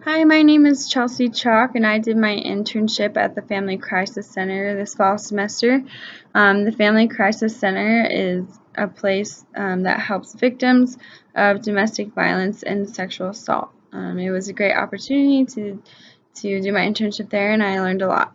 Hi, my name is Chelsey Chalk, and I did my internship at the Family Crisis Center this fall semester. The Family Crisis Center is a place that helps victims of domestic violence and sexual assault. It was a great opportunity to do my internship there, and I learned a lot.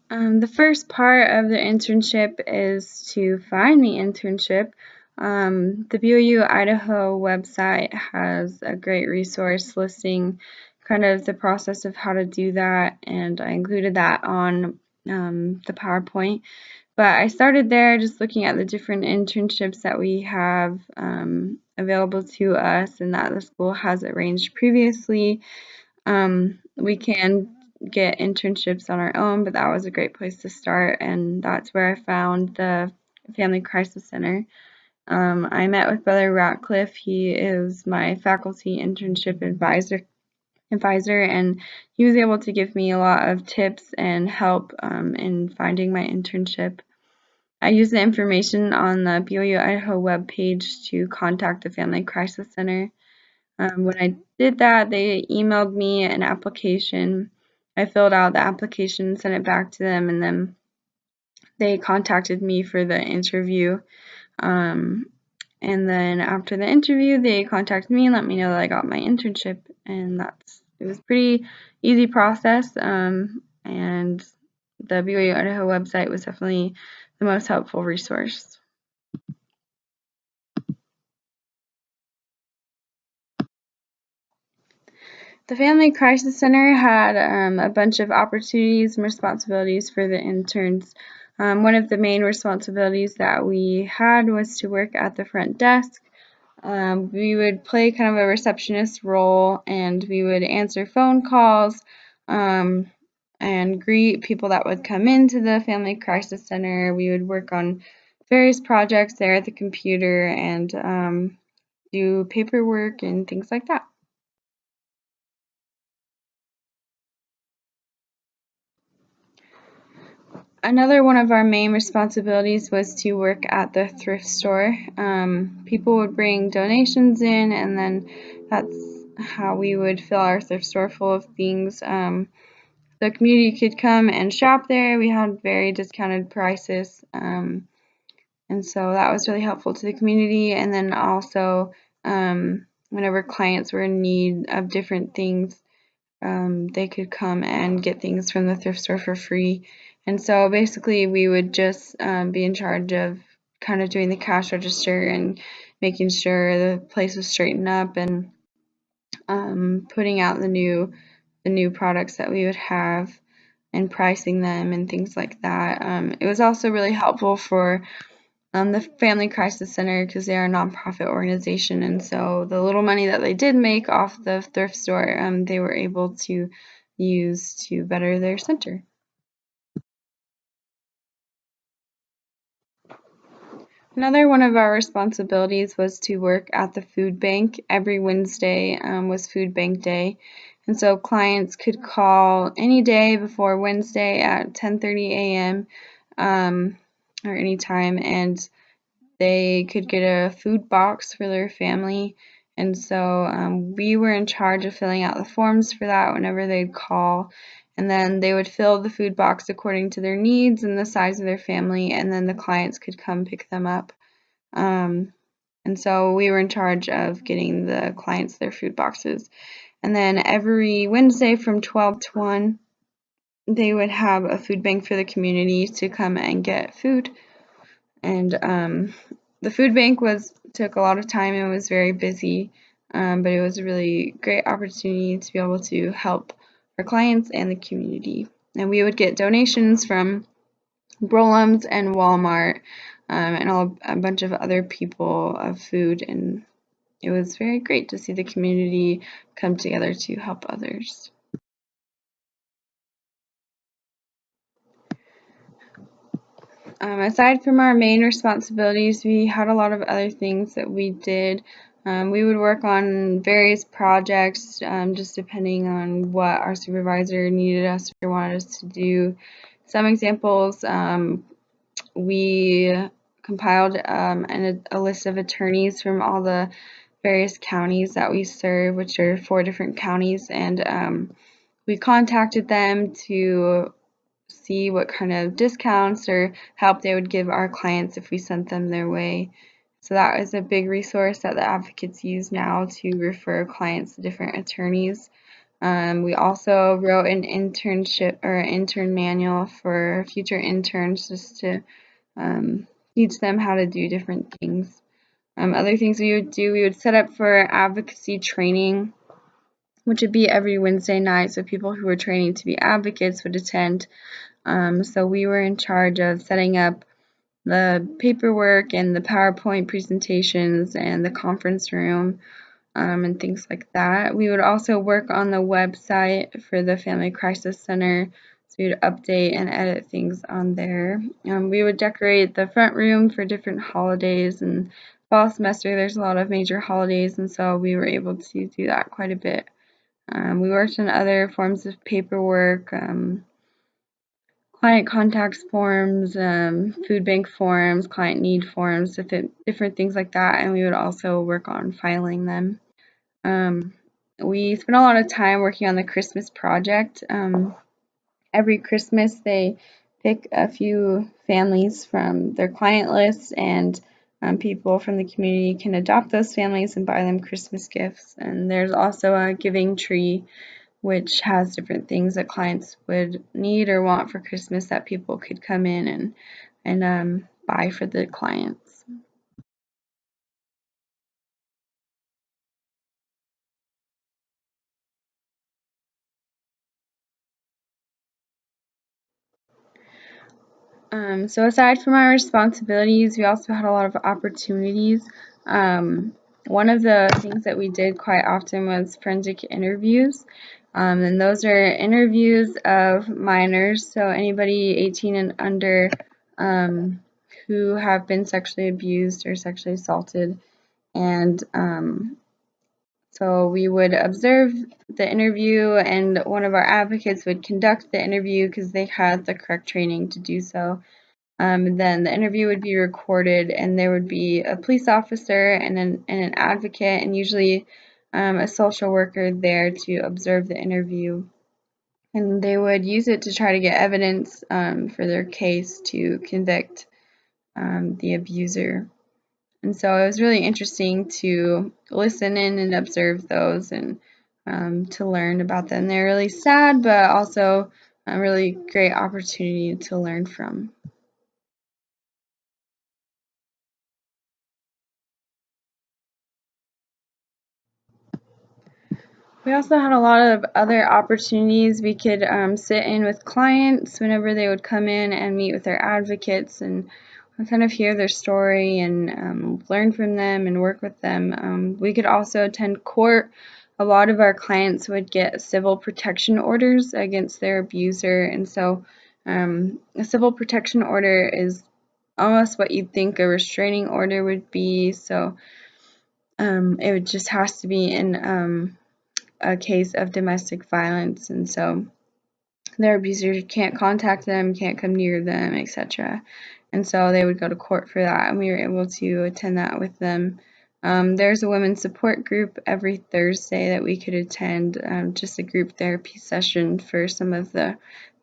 The first part of the internship is to find the internship. The BOU Idaho website has a great resource listing kind of the process of how to do that, and I included that on the PowerPoint. But I started there just looking at the different internships that we have available to us and that the school has arranged previously. We can get internships on our own, but that was a great place to start, and that's where I found the Family Crisis Center. I met with Brother Ratcliffe. He is my faculty internship advisor, and he was able to give me a lot of tips and help in finding my internship. I used the information on the BOU Idaho webpage to contact the Family Crisis Center. When I did that, they emailed me an application. I filled out the application, sent it back to them, and then they contacted me for the interview. And then after the interview, they contacted me and let me know that I got my internship, and it was a pretty easy process. And the BYU Idaho website was definitely the most helpful resource. The Family Crisis Center had a bunch of opportunities and responsibilities for the interns. One of the main responsibilities that we had was to work at the front desk. We would play kind of a receptionist role, and we would answer phone calls and greet people that would come into the Family Crisis Center. We would work on various projects there at the computer and do paperwork and things like that. Another one of our main responsibilities was to work at the thrift store. People would bring donations in, and then that's how we would fill our thrift store full of things. The community could come and shop there. We had very discounted prices, and so that was really helpful to the community. And then also, whenever clients were in need of different things, they could come and get things from the thrift store for free. And so basically we would just be in charge of kind of doing the cash register and making sure the place was straightened up and putting out the new products that we would have and pricing them and things like that. It was also really helpful for the Family Crisis Center because they are a nonprofit organization, and so the little money that they did make off the thrift store, they were able to use to better their center. Another one of our responsibilities was to work at the food bank. Every Wednesday was food bank day, and so clients could call any day before Wednesday at 10:30 a.m. Or any time, and they could get a food box for their family. And so we were in charge of filling out the forms for that whenever they'd call. And then they would fill the food box according to their needs and the size of their family, and then the clients could come pick them up. And so we were in charge of getting the clients their food boxes. And then every Wednesday from 12 to 1, they would have a food bank for the community to come and get food. And the food bank took a lot of time and was very busy, but it was a really great opportunity to be able to help our clients and the community. And we would get donations from Brolum's and Walmart and a bunch of other people of food, and it was very great to see the community come together to help others. Aside from our main responsibilities, we had a lot of other things that we did. We would work on various projects just depending on what our supervisor needed us or wanted us to do. Some examples, we compiled a list of attorneys from all the various counties that we serve, which are 4 different counties, and we contacted them to see what kind of discounts or help they would give our clients if we sent them their way. So that is a big resource that the advocates use now to refer clients to different attorneys. We also wrote an internship or intern manual for future interns just to teach them how to do different things. Other things we would do, we would set up for advocacy training, which would be every Wednesday night, so people who were training to be advocates would attend. So we were in charge of setting up the paperwork and the PowerPoint presentations and the conference room and things like that. We would also work on the website for the Family Crisis Center, so we would update and edit things on there. We would decorate the front room for different holidays, and fall semester there's a lot of major holidays, and so we were able to do that quite a bit. We worked on other forms of paperwork, client contacts forms, food bank forms, client need forms, different things like that, and we would also work on filing them. We spent a lot of time working on the Christmas project. Every Christmas they pick a few families from their client list, and people from the community can adopt those families and buy them Christmas gifts. And there's also a giving tree, which has different things that clients would need or want for Christmas that people could come in and buy for the clients. So aside from our responsibilities, we also had a lot of opportunities. One of the things that we did quite often was forensic interviews. And those are interviews of minors, so anybody 18 and under who have been sexually abused or sexually assaulted. And so we would observe the interview, and one of our advocates would conduct the interview because they had the correct training to do so. Then the interview would be recorded, and there would be a police officer and an advocate, and usually a social worker there to observe the interview. And they would use it to try to get evidence for their case to convict the abuser. And so it was really interesting to listen in and observe those and to learn about them. They're really sad, but also a really great opportunity to learn from. We also had a lot of other opportunities. We could sit in with clients whenever they would come in and meet with their advocates and kind of hear their story and learn from them and work with them. We could also attend court. A lot of our clients would get civil protection orders against their abuser, and so a civil protection order is almost what you'd think a restraining order would be. So it would just has to be in a case of domestic violence, and so their abuser can't contact them, can't come near them, etc. And so they would go to court for that, and we were able to attend that with them. There's a women's support group every Thursday that we could attend, just a group therapy session for some of the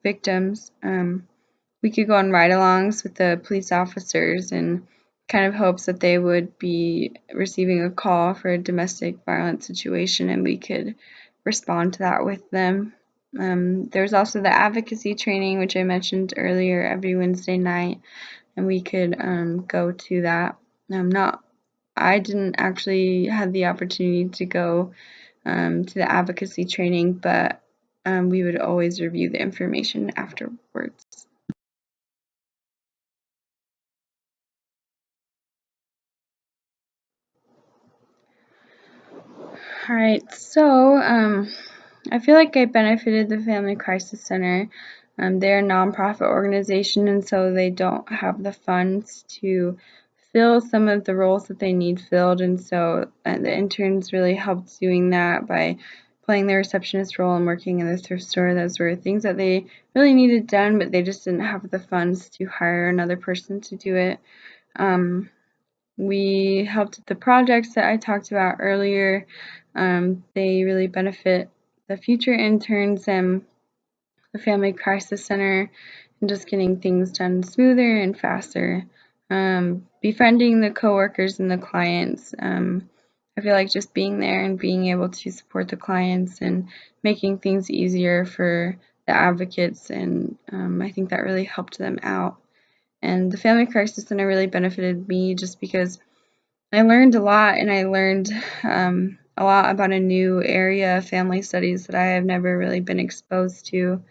victims. We could go on ride-alongs with the police officers and kind of hopes that they would be receiving a call for a domestic violence situation, and we could respond to that with them. There's also the advocacy training, which I mentioned earlier, every Wednesday night, and we could go to that. I didn't actually have the opportunity to go to the advocacy training, but we would always review the information afterwards. All right, so I feel like I benefited the Family Crisis Center. They're a nonprofit organization, and so they don't have the funds to fill some of the roles that they need filled, and so the interns really helped doing that by playing the receptionist role and working in the thrift store. Those were things that they really needed done, but they just didn't have the funds to hire another person to do it. We helped with the projects that I talked about earlier. They really benefit the future interns and the Family Crisis Center, and just getting things done smoother and faster. Befriending the coworkers and the clients. I feel like just being there and being able to support the clients and making things easier for the advocates, and I think that really helped them out. And the Family Crisis Center really benefited me just because I learned a lot, and I learned a lot about a new area of family studies that I have never really been exposed to.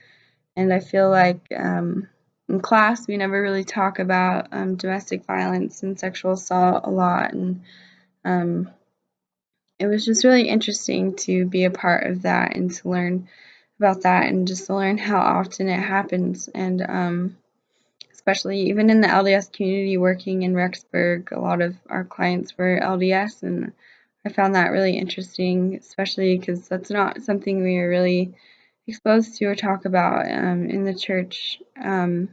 And I feel like in class we never really talk about domestic violence and sexual assault a lot, and um, it was just really interesting to be a part of that and to learn about that and just to learn how often it happens. And especially even in the LDS community working in Rexburg, a lot of our clients were LDS, and I found that really interesting, especially because that's not something we are really exposed to or talk about in the church. So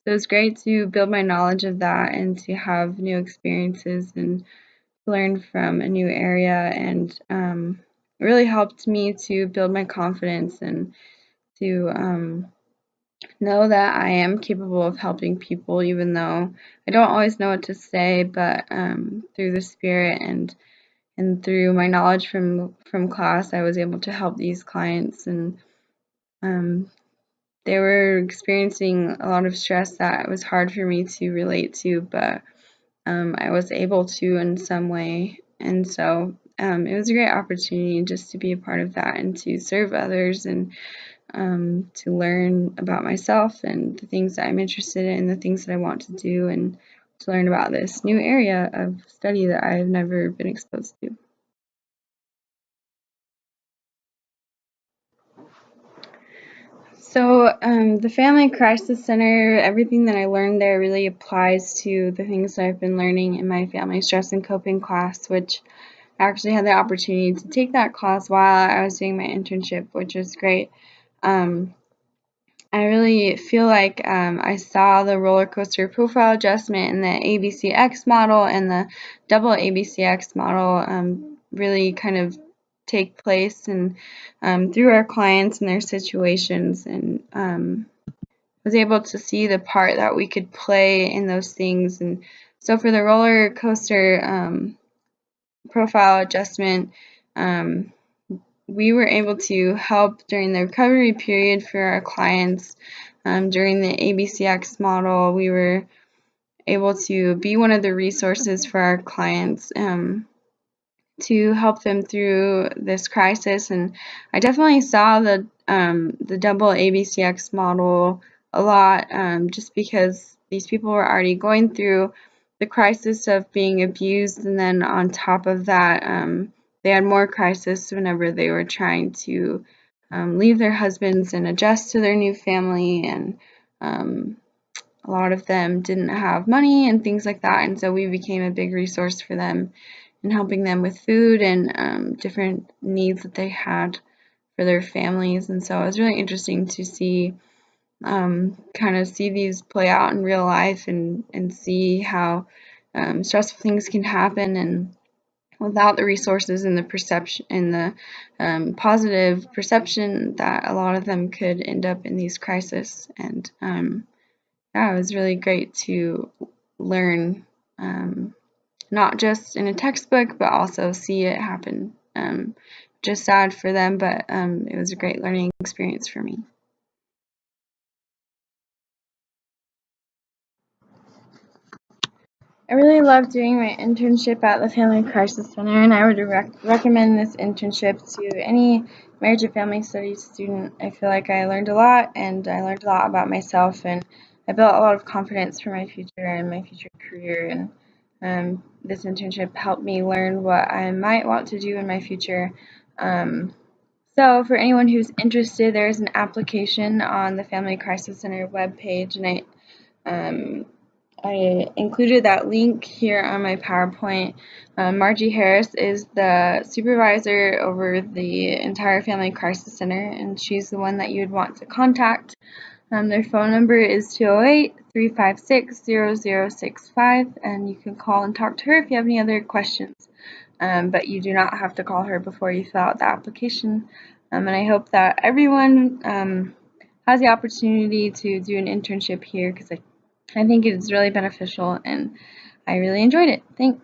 it was great to build my knowledge of that and to have new experiences and learn from a new area, and it really helped me to build my confidence and to know that I am capable of helping people, even though I don't always know what to say. But through the Spirit and through my knowledge from class, I was able to help these clients, and um, they were experiencing a lot of stress that was hard for me to relate to, but I was able to in some way. And so it was a great opportunity just to be a part of that and to serve others, and to learn about myself and the things that I'm interested in, the things that I want to do, and to learn about this new area of study that I've never been exposed to. So, the Family Crisis Center, everything that I learned there really applies to the things that I've been learning in my family stress and coping class, which I actually had the opportunity to take that class while I was doing my internship, which was great. Um, I really feel like I saw the roller coaster profile adjustment and the ABCX model and the double ABCX model really kind of take place, and through our clients and their situations, and was able to see the part that we could play in those things. And so for the roller coaster profile adjustment, um, we were able to help during the recovery period for our clients. During the ABCX model, we were able to be one of the resources for our clients to help them through this crisis. And I definitely saw the double ABCX model a lot, just because these people were already going through the crisis of being abused, and then on top of that, they had more crisis whenever they were trying to leave their husbands and adjust to their new family, and a lot of them didn't have money and things like that, and so we became a big resource for them and helping them with food and different needs that they had for their families. And so it was really interesting to see kind of see these play out in real life, and see how stressful things can happen, and without the resources and the perception and the positive perception, that a lot of them could end up in these crises. And yeah, it was really great to learn, not just in a textbook, but also see it happen. Just sad for them, but it was a great learning experience for me. I really loved doing my internship at the Family Crisis Center, and I would recommend this internship to any marriage and family studies student. I feel like I learned a lot, and I learned a lot about myself, and I built a lot of confidence for my future and my future career. And this internship helped me learn what I might want to do in my future. So for anyone who's interested, there's an application on the Family Crisis Center webpage, and I included that link here on my PowerPoint. Margie Harris is the supervisor over the entire Family Crisis Center, and she's the one that you would want to contact Their phone number is 208-356-0065, and you can call and talk to her if you have any other questions. But you do not have to call her before you fill out the application. And I hope that everyone has the opportunity to do an internship here, because I think it's really beneficial and I really enjoyed it. Thanks.